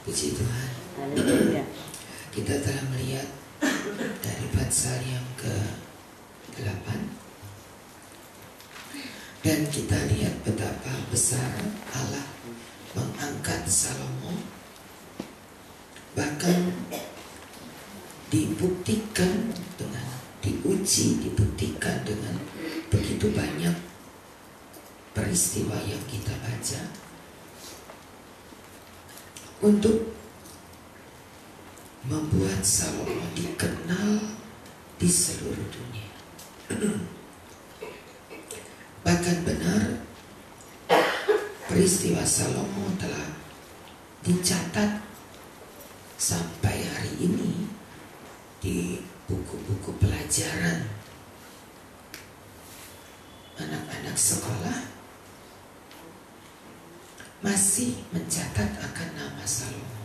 Puji Tuhan. Kita telah melihat dari pasal yang ke-8, dan kita lihat betapa besar Allah mengangkat Salomo, bahkan dibuktikan dengan dibuktikan dengan begitu banyak peristiwa yang kita baca untuk membuat Salomo dikenal di seluruh dunia. Bahkan benar peristiwa Salomo telah dicatat sampai hari ini di buku-buku pelajaran anak-anak sekolah, masih mencatat akan nama Salomo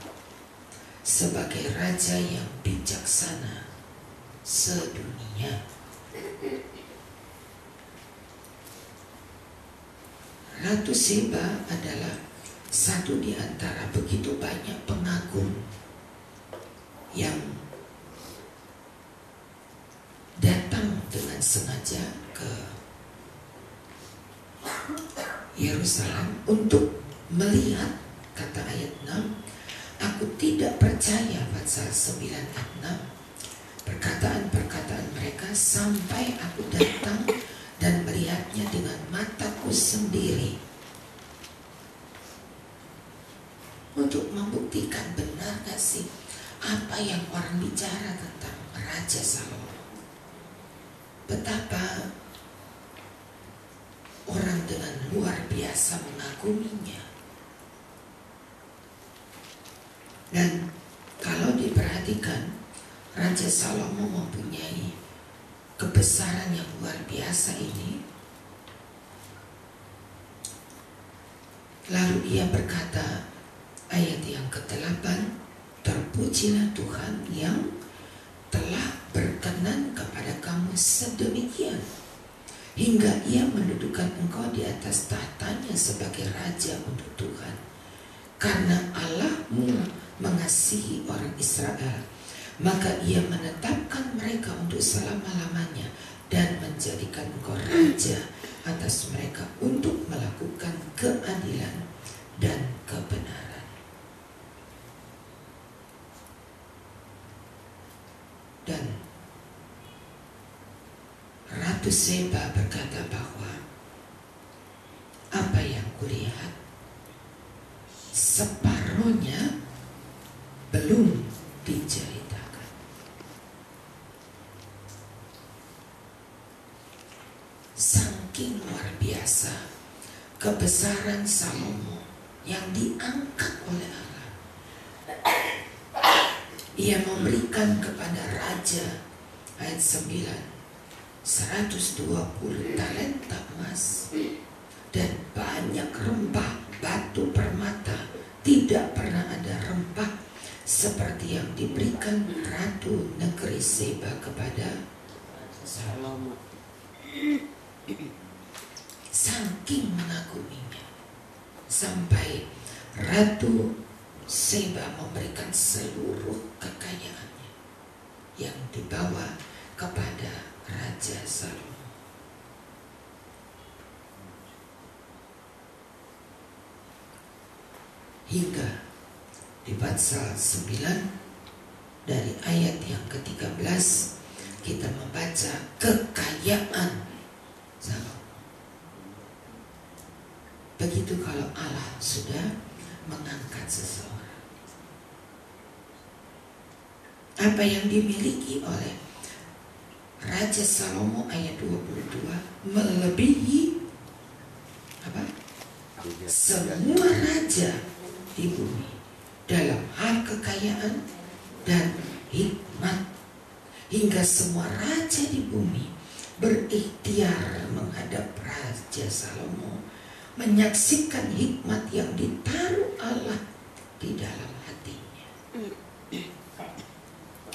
sebagai raja yang bijaksana sedunia. Ratu Seba adalah satu di antara begitu banyak pengagum yang datang dengan sengaja ke Yerusalem untuk melihat, kata ayat 6, aku tidak percaya, pasal 9 ayat 6, perkataan-perkataan mereka sampai aku datang dan melihatnya dengan mataku sendiri, untuk membuktikan benar gak sih apa yang orang bicara tentang Raja Salomo. Betapa orang dengan luar biasa mengaguminya. Dan kalau diperhatikan, Raja Salomo mempunyai kebesaran yang luar biasa ini. Lalu ia berkata, ayat yang ke-8, terpujilah Tuhan yang telah berkenan kepada kamu sedemikian, hingga ia mendudukan engkau di atas tahtanya sebagai raja untuk Tuhan. Karena Allahmu mengasihi orang Israel, maka ia menetapkan mereka untuk selama-lamanya dan menjadikan engkau raja atas mereka untuk melakukan keadilan dan kebenaran. Dan Ratu Seba berkata bahwa apa yang kulihat separuhnya belum diceritakan. Saking luar biasa kebesaran Salomo yang diangkat oleh Allah. Ia memberikan kepada raja, ayat 9, 120 talenta emas dan banyak rempah batu permata. Tidak pernah ada rempah seperti yang diberikan ratu negeri Seba kepada Salomo. Saking mengaguminya, sampai Ratu Seba memberikan seluruh kekayaannya yang dibawa kepada Raja Salomo. Hingga di pasal 9 dari ayat yang ke-13 kita membaca kekayaan Salomo. Begitu kalau Allah sudah mengangkat seseorang, apa yang dimiliki oleh Raja Salomo ayat 22 melebihi apa? Semua raja di bumi dalam hal kekayaan dan hikmat, hingga semua raja di bumi berikhtiar menghadap Raja Salomo, menyaksikan hikmat yang ditaruh Allah di dalam hatinya.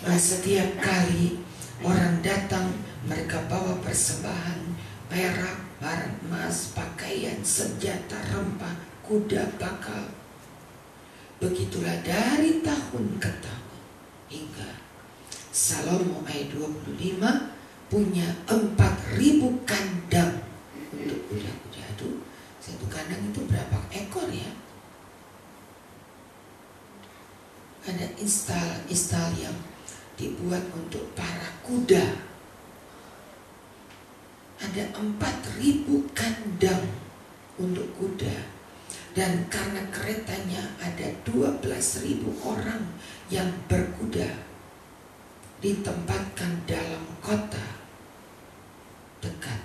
Nah, setiap kali orang datang, mereka bawa persembahan, perak, barang emas, pakaian, senjata, rempah, kuda bakal, Begitulah dari tahun ke tahun, hingga Salomo ayat 25 punya 4.000 kandang untuk kuda-kuda. Aduh, satu kandang itu berapa ekor ya? Ada instal yang dibuat untuk para kuda. Ada 4.000 kandang untuk kuda. Dan karena keretanya ada 12.000 orang yang berkuda, ditempatkan dalam kota dekat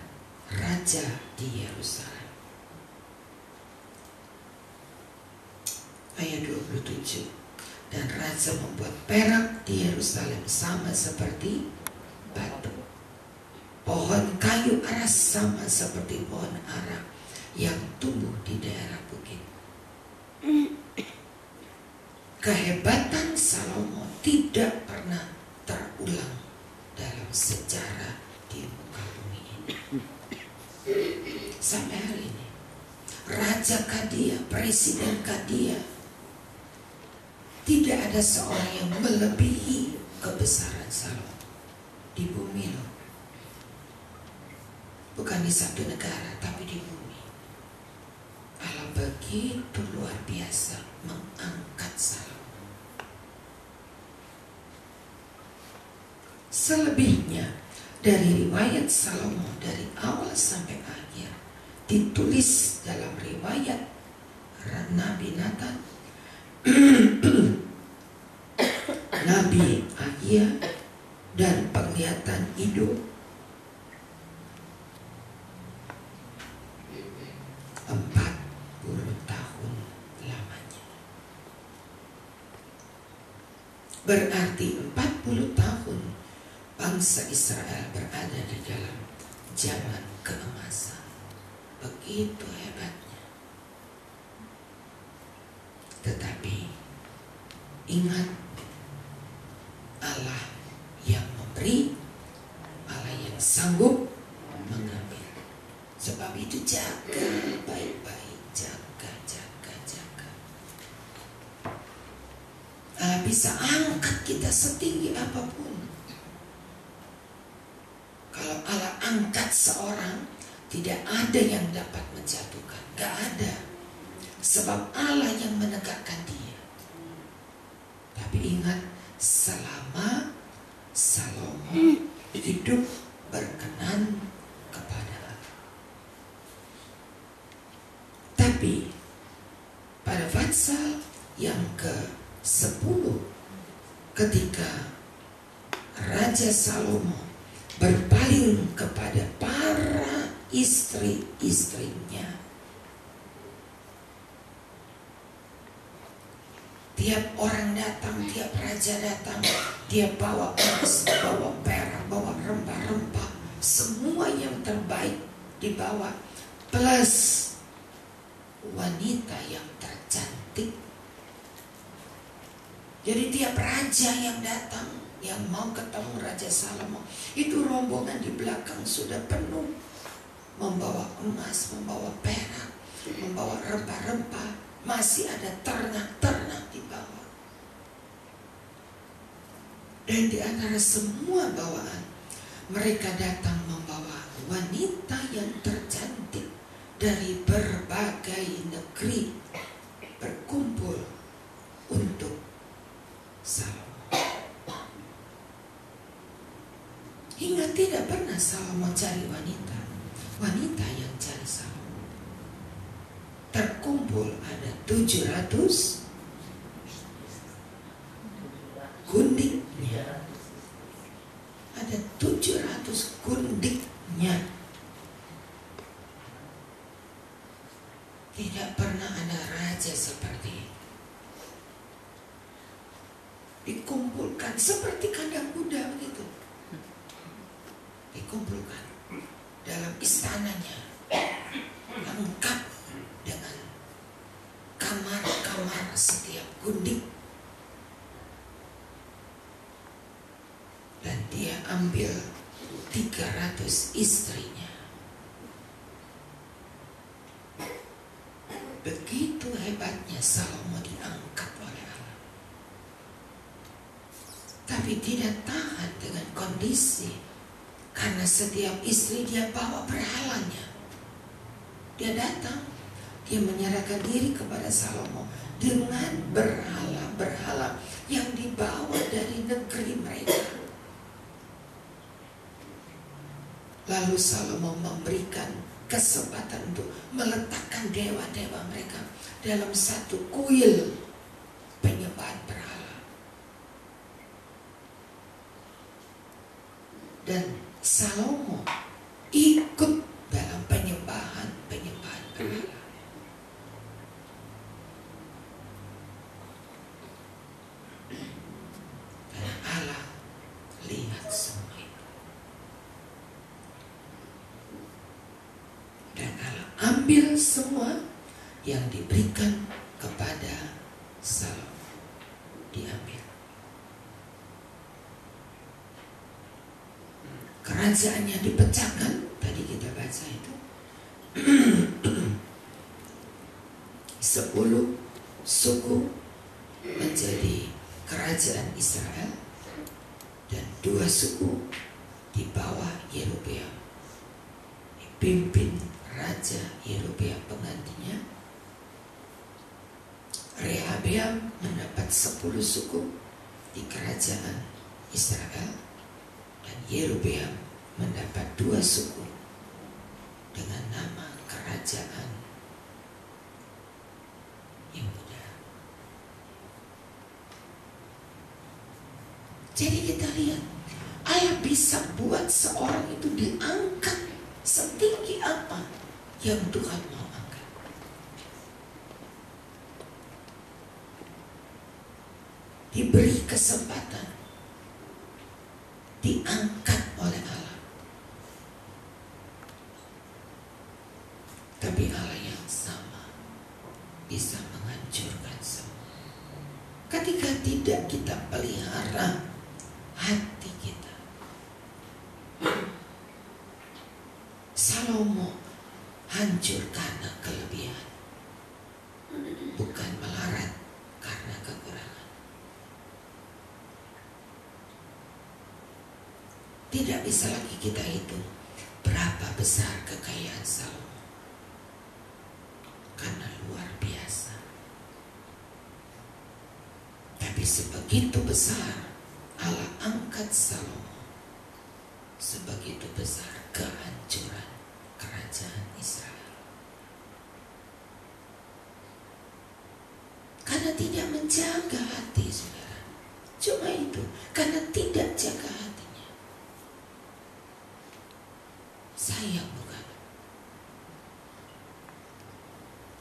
raja di Yerusalem. Ayat 27. Dan raja membuat perak di Yerusalem sama seperti batu. Pohon kayu aras sama seperti pohon ara yang tumbuh di daerah bukit. Kehebatan Salomo tidak pernah terulang dalam sejarah di muka bumi ini. Sampai hari ini, Raja Kadia, Presiden Kadia, tidak ada seorang yang melebihi kebesaran Salomo di bumi loh. Bukan di satu negara, tapi di bumi. Allah begitu luar biasa mengangkat Salomo. Selebihnya dari riwayat Salomo dari awal sampai akhir ditulis dalam riwayat Nabi Nathan, Nabi Ahia, dan penglihatan Ido. 40 tahun lamanya. Berarti 40 tahun bangsa Israel berada di dalam zaman keemasan. Begitu hebatnya. Tetapi ingat, Allah yang memberi, Allah yang sanggup mengambil. Sebab itu jaga baik-baik, jaga. Allah bisa angkat kita setinggi apapun. Kalau Allah angkat seorang, tidak ada yang dapat menjatuhkan. Gak ada. Sebab Allah yang menegakkan dia. Tapi ingat, selama Salomo hidup berkenan kepada Allah. Tapi pada pasal yang ke-10, ketika Raja Salomo berpaling kepada para istri-istrinya, tiap orang datang, tiap raja datang, dia bawa emas, bawa perak, bawa rempah-rempah, semua yang terbaik dibawa, plus wanita yang tercantik. Jadi tiap raja yang datang, yang mau ketemu Raja Salomo, itu rombongan di belakang sudah penuh, membawa emas, membawa perak, membawa rempah-rempah, masih ada ternak-ternak di bawah. Dan di antara semua bawaan, mereka datang membawa wanita yang tercantik dari berbagai negeri berkumpul untuk Salomo. Hingga tidak pernah Salomo cari wanita, wanita yang cari Salomo. Terkumpul ada 700 gundiknya. Ada 700 gundiknya. Tidak pernah ada raja seperti itu. Dikumpulkan seperti kandang kuda begitu. Dikumpulkan dalam istananya, lengkap dengan kamar-kamar setiap gundik. Dan dia ambil 300 istrinya. Begitu hebatnya Salomo diangkat oleh tapi tidak tahan dengan kondisi. Karena setiap istri dia bawa berhalanya. Dia datang, dia menyerahkan diri kepada Salomo dengan berhala-berhala yang dibawa dari negeri mereka. Lalu Salomo memberikan kesempatan untuk meletakkan dewa-dewa mereka dalam satu kuil penyembahan berhala. Dan Salomo ikut dalam penyembahan berhala. Dan Allah lihat semua itu. Dan Allah ambil semua yang diberikan kepada Salomo. Diambil. Kerajaannya dipecahkan. Tadi kita baca itu 10 suku menjadi kerajaan Israel, dan 2 suku di bawah Yerobeam, dipimpin Raja Yerobeam penggantinya. Rehabeam mendapat 10 suku di kerajaan Israel, dan Yerobeam mendapat 2 suku dengan nama kerajaan Yehuda. Jadi kita lihat, Allah bisa buat seorang itu diangkat setinggi apa yang Tuhan mau angkat. Diberi kesempatan, diangkat oleh Allah. Tapi Allah yang sama bisa menghancurkan semua. Ketika tidak kita pelihara hati kita. Salomo hancur karena kelebihan, bukan melarat karena kekurangan. Tidak bisa lagi kita hitung berapa besar kekayaan Salomo, karena luar biasa. Tapi sebegitu besar Allah angkat Salomo, sebegitu besar kehancuran kerajaan Israel. Karena tidak menjaga hati, saudara. Cuma itu, karena tidak jaga hatinya. Sayang bukan?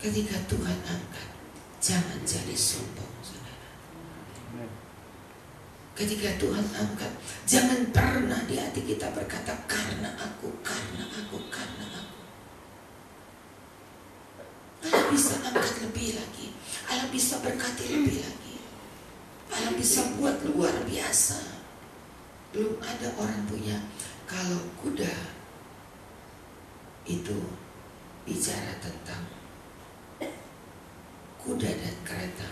Ketika Tuhan angkat, jangan jadi sombong, saudara. Ketika Tuhan angkat, jangan pernah di hati kita berkata karena aku, karena aku, karena aku. Allah bisa angkat lebih lagi. Allah bisa berkati lebih lagi. Allah bisa buat luar biasa. Belum ada orang punya. Kalau kuda itu bicara tentang kuda dan kereta,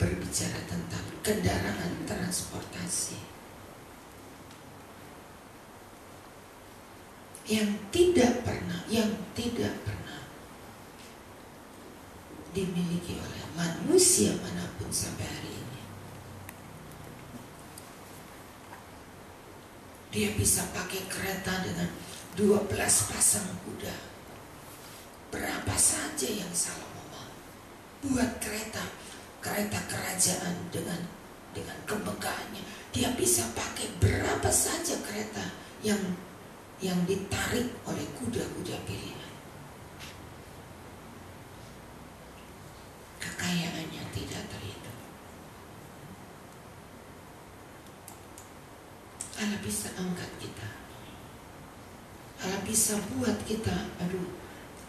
berbicara tentang kendaraan transportasi yang tidak pernah dimiliki oleh manusia manapun sampai hari ini. Dia bisa pakai kereta dengan 12 pasang kuda. Berapa saja yang Salomo mau. Buat kereta kerajaan dengan kemegahannya. Dia bisa pakai berapa saja kereta yang ditarik oleh kuda-kuda pilihan. Kekayaannya tidak terhitung. Allah bisa angkat kita. Allah bisa buat kita,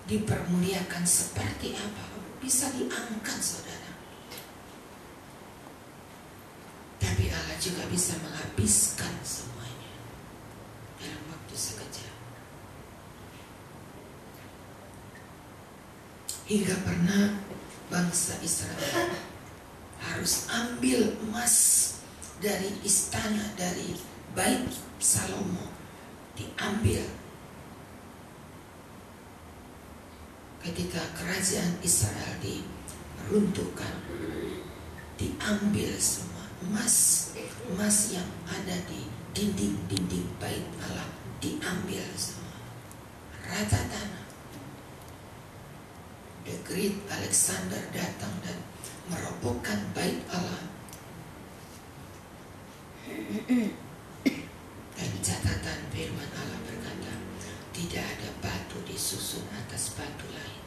dipermuliakan seperti apa. Bisa diangkat, saudara. Tapi Allah juga bisa menghabiskan semuanya dalam waktu sekejap. Hingga pernah bangsa Israel harus ambil emas dari istana, dari bait Salomo diambil ketika kerajaan Israel diruntuhkan. Diambil semua emas yang ada di dinding-dinding bait Allah, diambil semua, rata tanah. The Great Alexander datang dan merobohkan bait Allah. Dan catatan firman Allah berkata, tidak ada batu disusun atas batu lain.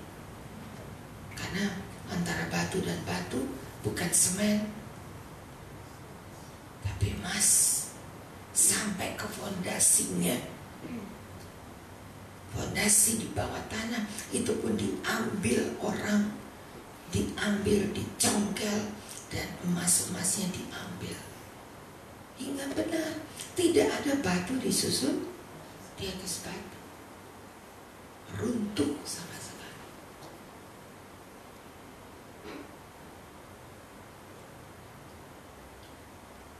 Karena antara batu dan batu bukan semen, tapi emas, sampai ke fondasinya. Fondasi di bawah tanah itu pun diambil orang, diambil, dicongkel, dan emas-emasnya diambil. Hingga benar tidak ada batu disusun di atas batu. Runtuh sama sekali.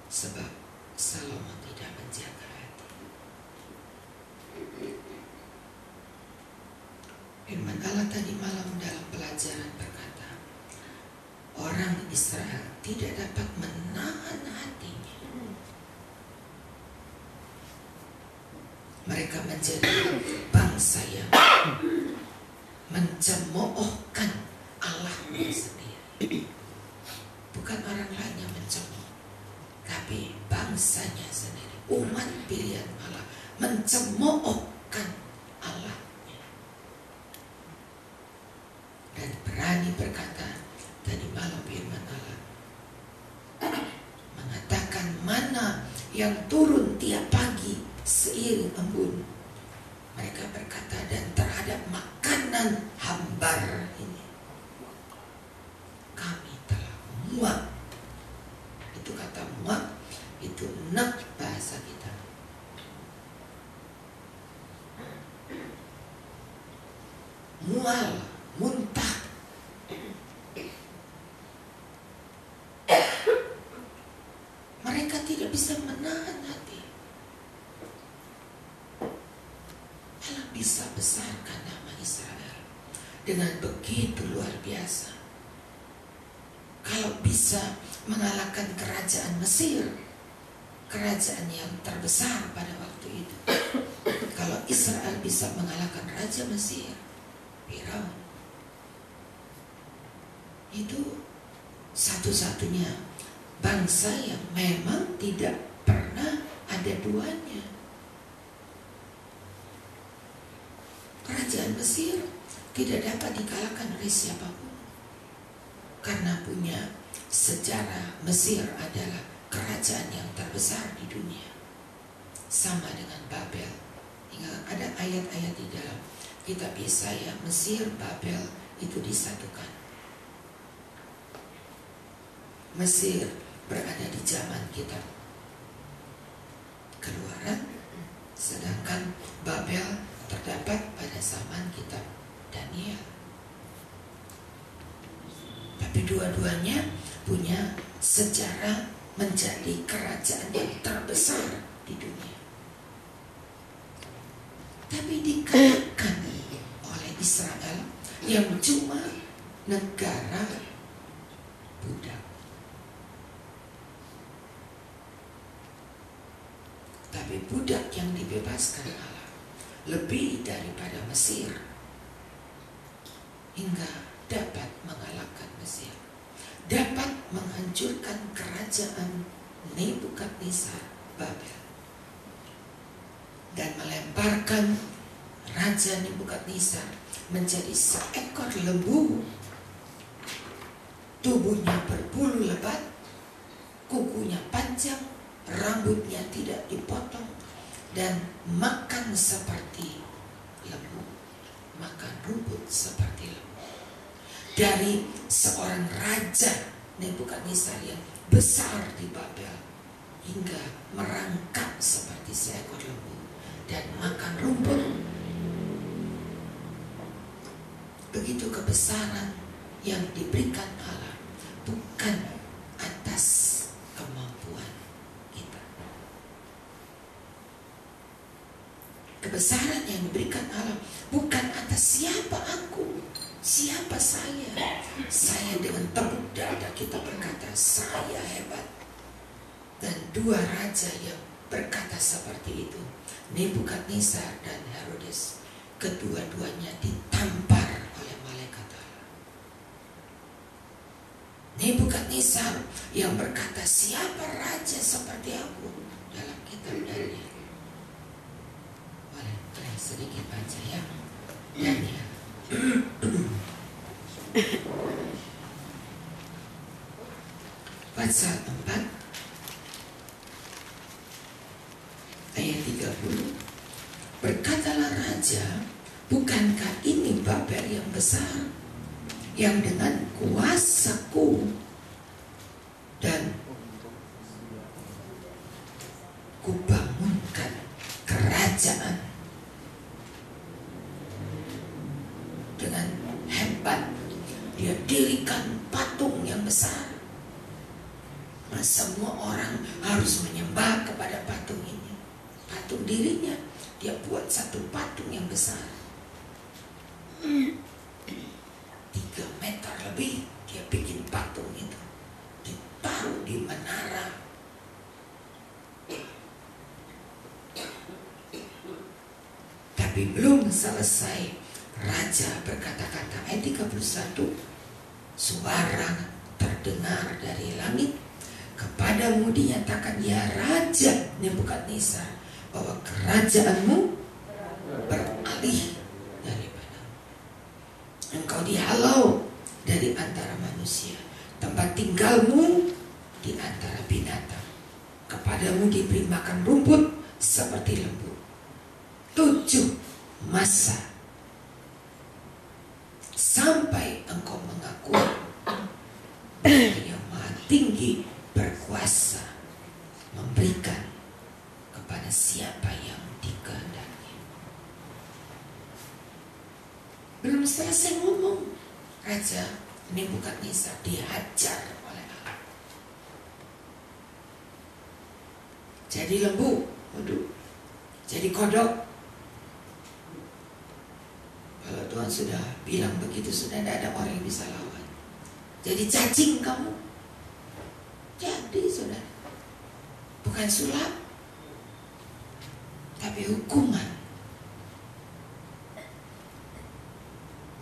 Sebab Salomo tidak menjaga hati. Firman Allah tadi malam dalam pelajaran berkata, orang Israel tidak dapat menahan hatinya. Mereka menjadi bangsa yang mencemoohkan Allahnya sendiri. Bukan orang lain yang mencemooh, tapi bangsanya sendiri, umat pilihan Allah, mencemoohkan Allahnya. Dan berani berkata, tadi malam firman Allah mengatakan, mana yang turun tiap pagi seiring embun. Mereka berkata, dan terhadap makanan hambar ini kami telah muak. Itu kata muak, itu nek bahasa kita. Mual, muntah. Mereka tidak bisa menahan hati. Allah bisa besarkan nama Israel dengan begitu luar biasa. Kalau bisa mengalahkan kerajaan Mesir, kerajaan yang terbesar pada waktu itu. Kalau Israel bisa mengalahkan Raja Mesir, Firaun, itu satu-satunya bangsa yang memang tidak pernah ada duanya. Kerajaan Mesir tidak dapat dikalahkan oleh siapapun, karena punya sejarah. Mesir adalah kerajaan yang terbesar di dunia, sama dengan Babel. Hingga ada ayat-ayat di dalam kitab Yesaya, Mesir, Babel itu disatukan. Mesir berada di zaman kitab Keluaran, sedangkan Babel terdapat pada zaman kitab Daniel. Tapi dua-duanya punya sejarah menjadi kerajaan yang terbesar di dunia. Tapi dikalahkan oleh Israel yang cuma negara budak. Tapi budak yang dibebaskan Allah lebih daripada Mesir, hingga dapat mengalahkan Mesir, dapat menghancurkan kerajaan Nebukadnezar Babel, dan melemparkan Raja Nebukadnezar menjadi seekor lembu. Tubuhnya berbulu lebat, kukunya panjang, rambutnya tidak dipotong, dan makan seperti lembu, makan rumput seperti lembu. Dari seorang raja Nebukadnezar yang besar di Babel, hingga merangkak seperti seekor lembu dan makan rumput. Begitu kebesaran yang diberikan Allah, bukan atas kemampuan kebesaran yang diberikan Allah bukan atas siapa aku, siapa saya. Saya dengan tepuk dada kita berkata, saya hebat. Dan dua raja yang berkata seperti itu, Nebukadnezar dan Herodes, kedua-duanya ditampar oleh malaikat Allah. Nebukadnezar yang berkata, siapa raja seperti aku, dalam kitab Daniel. Boleh sedikit baca ya, Daniel. Pasal 4 ayat 30. Berkatalah raja, bukankah ini Babel yang besar, yang dengan kuasaku dan kubangunkan kerajaan dengan hebat. Dia dirikan patung yang besar. Nah, semua orang harus menyembah kepada patung ini. Patung dirinya, dia buat satu patung yang besar, 3 meter lebih. Dia bikin patung itu, ditaruh di menara. Tapi belum selesai, raja berkata-kata. Ayat 31, suara terdengar dari langit, kepadamu dinyatakan ya Raja Nebukadnezar, bahwa kerajaanmu beralih daripada engkau, dihalau dari antara manusia, tempat tinggalmu di antara binatang, kepadamu diberi makan rumput seperti lembu 7 masa, sampai engkau mengakui yang Maha Tinggi berkuasa memberikan kepada siapa yang dikehendaki. Belum selesai ngomong, Raja Nebukadnezar dihajar oleh Allah. Jadi lembu, waduh, jadi kodok. Kalau Tuhan sudah bilang begitu, sudah tidak ada orang yang bisa lawan. Jadi cacing kamu. Jadi saudara, bukan sulap, tapi hukuman.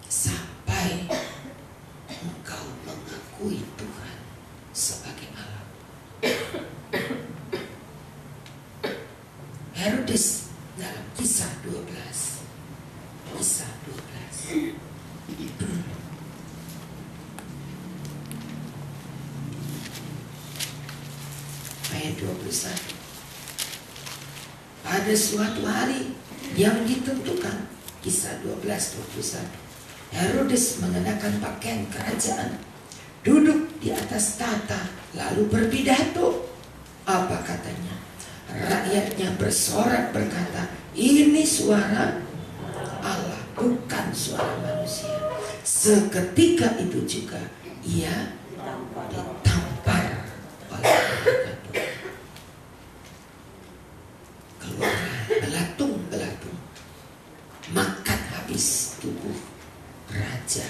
Sampai engkau mengakui Tuhan sebagai Allah. Herodes dalam Kisah 12. Kisah 12. Ayat 21. Pada suatu hari yang ditentukan, Kisah 12:21, Herodes mengenakan pakaian kerajaan, duduk di atas tahta, lalu berpidato. Apa katanya? Rakyatnya bersorak berkata, ini suara Allah, bukan suara manusia. Seketika itu juga ia ditampar oleh malaikat Tuhan. Keluarlah belatung-belatung, makan habis tubuh Raja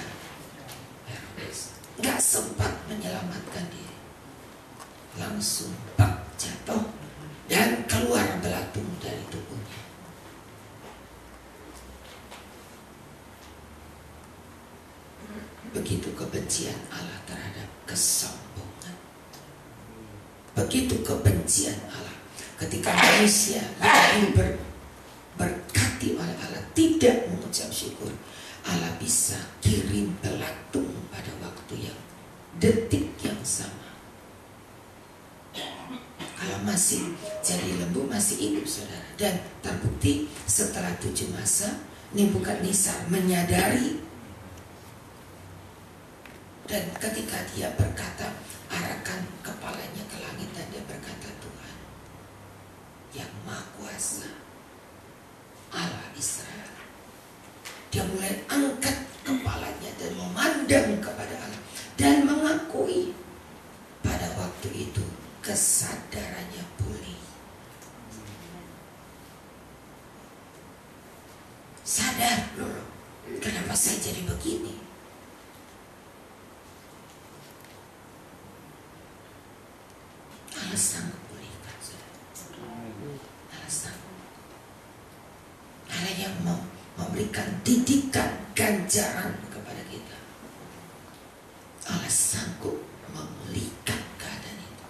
Herodes. Gak sempat menyelamatkan diri, langsung bak jatuh dan keluar belatung dari tubuhnya. Begitu kebencian Allah terhadap kesombongan. Begitu kebencian Allah ketika manusia yang berkati oleh Allah tidak mengucap syukur. Allah bisa kirim belatung pada waktu yang detik yang sama. Kalau masih jadi lembu, masih hidup saudara. Dan terbukti setelah 7 masa, Nebukadnezar menyadari. Dan ketika dia berkata, arahkan kepalanya ke langit, dan dia berkata, Tuhan yang Maha Kuasa, Allah Israel. Dia mulai angkat kepalanya dan memandang kepada Allah dan mengakui. Pada waktu itu kesadarannya pulih. kenapa saya jadi begini? Allah sanggup pulihkan, saudara. Allah sanggup. Allah yang memberikan didikan ganjaran kepada kita. Allah sanggup memulihkan keadaan itu.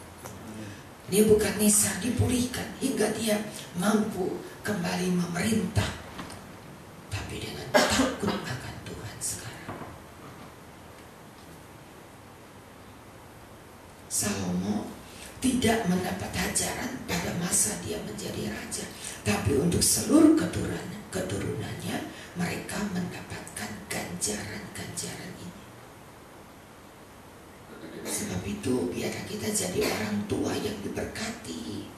Dia bukan Nisa dipulihkan hingga dia mampu kembali memerintah, tapi dengan takut akan Tuhan sekarang. Salomo tidak mendapat ajaran pada masa dia menjadi raja, tapi untuk seluruh keturunannya mereka mendapatkan ganjaran-ganjaran ini. Sebab itu biarlah kita jadi orang tua yang diberkati.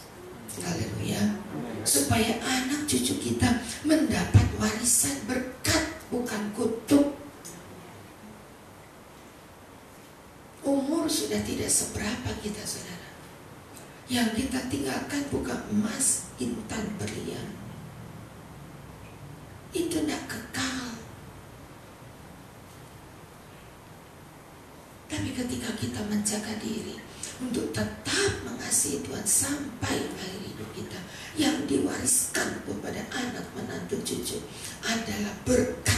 Haleluya. Supaya anak cucu kita mendapat warisan berkat, bukan kutuk. Umur sudah tidak seberapa kita, saudara. Yang kita tinggalkan bukan emas, intan, berlian. Itu tidak kekal. Tapi ketika kita menjaga diri untuk tetap mengasihi Tuhan sampai akhir hidup kita, yang diwariskan kepada anak, menantu, cucu adalah berkat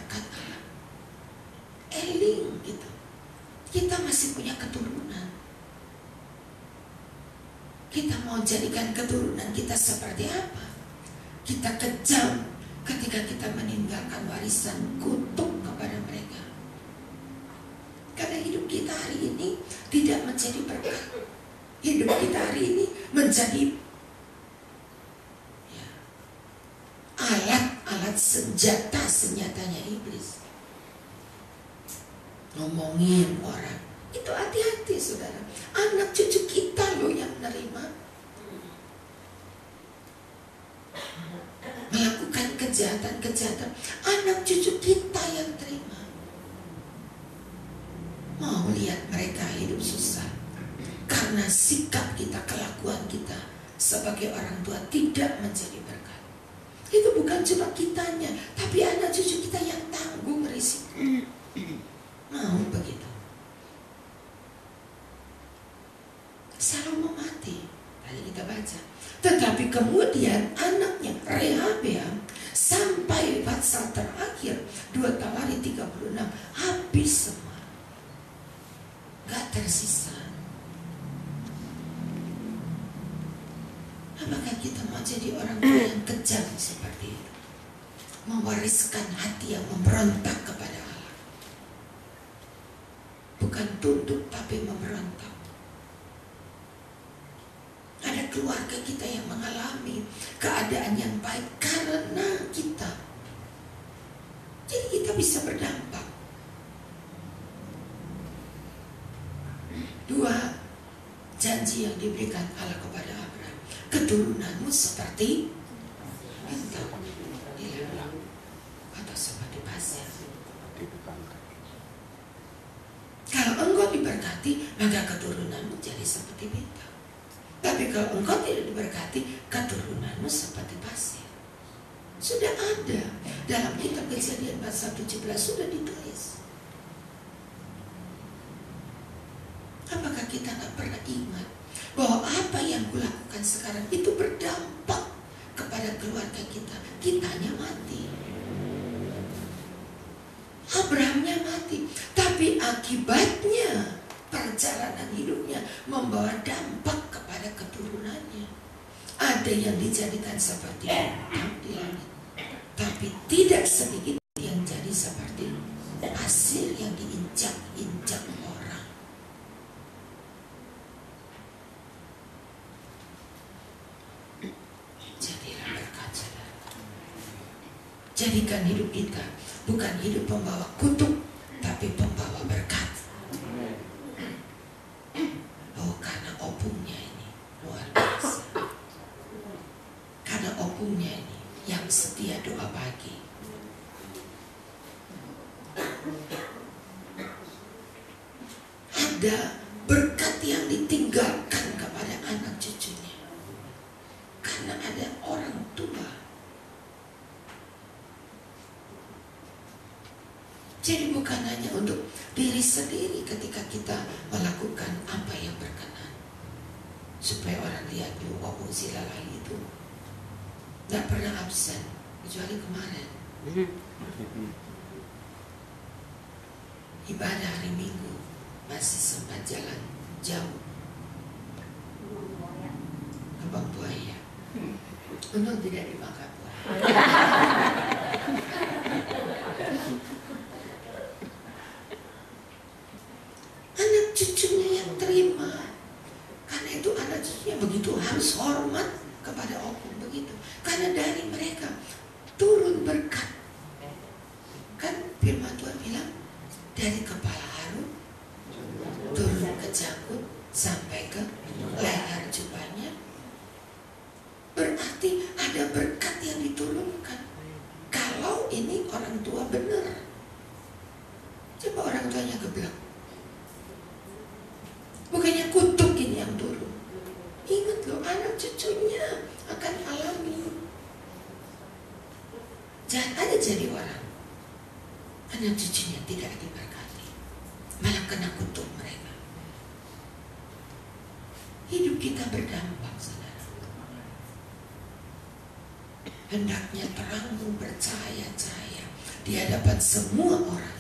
Allah. Eling gitu. Kita masih punya keturunan. Kita mau jadikan keturunan kita seperti apa? Kita kejam ketika kita meninggalkan warisan kutuk kepada mereka. Karena hidup kita hari ini tidak menjadi berkat. Hidup kita hari ini menjadi alat senjatanya iblis. Ngomongin orang, itu hati-hati, saudara. Anak cucu kita loh yang menerima. Melakukan kejahatan, anak cucu kita yang terima. Mau lihat mereka hidup susah karena sikap kita, kelakuan kita sebagai orang tua tidak menjadi berkat. Itu bukan cuma kitanya, tapi anak cucu kita yang tanggung risiko. Mau begitu? Salomo mati, tadi kita baca. Tetapi kemudian anaknya Rehabeam sampai pasal terakhir 2 Tawari 36 habis semua, gak tersisa. Apakah kita mau jadi orang tua yang kejam seperti itu? Mewariskan hati yang memberontak kepada Allah. Bukan tunduk tapi memberontak. Ada keluarga kita yang mengalami keadaan yang baik karena kita. Jadi kita bisa berdampak. 2 janji yang diberikan Allah kepada Abraham. Keturunanmu seperti bintang di langit atau seperti pasir. Kalau engkau diberkati, maka keturunanmu jadi seperti bintang. Tapi kalau engkau tidak diberkati, keturunanmu seperti pasir. Sudah ada dalam kitab Kejadian pasal 17, sudah ditulis. Apakah kita gak pernah ingat bahwa apa yang kulakukan sekarang itu berdampak kepada keluarga kita? Kitanya mati, Abrahamnya mati, tapi akibatnya perjalanan hidupnya membawa dampak kepada keturunannya. Ada yang dijadikan seperti bintang di langit, tapi tidak sedikit yang jadi seperti pasir yang diinjak-injak orang. Jadilah berkat, saudara. Jadikan hidup kita bukan hidup pembawa kutuk, tapi pembawa berkat. Oh, karena opungnya ini luar biasa. Karena opungnya ini yang setia doa pagi. Ada berkat yang ditinggalkan kepada anak cucunya. Karena ada orang tua Jadi bukan hanya untuk diri sendiri ketika kita melakukan apa yang berkenan, supaya orang lihat, oh si Lala itu nggak pernah absen kecuali kemarin ibadah hari Minggu masih sempat jalan jauh ke Buaya. Untung tidak di Makassar. Anak cucunya yang terima, karena itu anak cucunya begitu harus hormat kepada opung begitu, karena dari mereka turun berkat. Kan firman Tuhan bilang dari kepala Harun turun ke janggut sampai ke leher jubahnya. Berarti ada berkat yang diturunkan. Kalau ini orang tua benar. Coba orang tuanya geblek, bukannya kutuk ini yang turun. Ingat loh, anak cucunya akan alami. Jangan ada jadi orang anak cucunya tidak diberkati, malah kena kutuk mereka. Hidup kita berdampak, saudara. Hendaknya terangmu bercahaya-cahaya di hadapan semua orang,